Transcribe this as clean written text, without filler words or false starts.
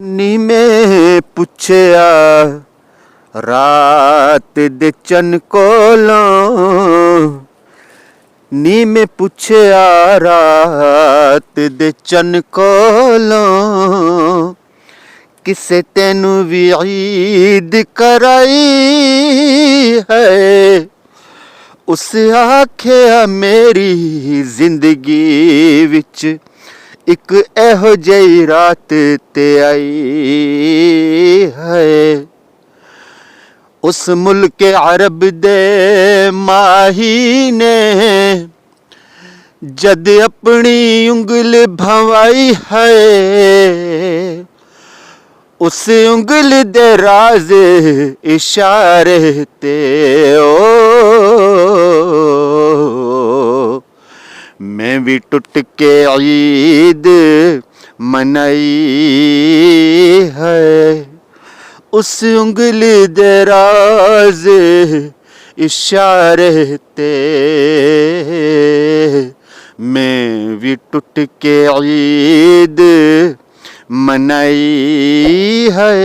ਨੀ मैं पुछया रात दे चन कोलों, नी मैं पुछया रात दे चन कोलों, किसे तेनू भी ईद कराई है। उस आख्या मेरी जिंदगी विच एक एहो जही रात ते आई है। उस मुल्क अरब दे माही ने जद अपनी उंगल भवाई है, उस उंगल दे राज इशारे ते मैं भी टुट के ईद मनाई है। उस उंगल दे राज इशारे ते मैं भी टुट के ईद मनाई है।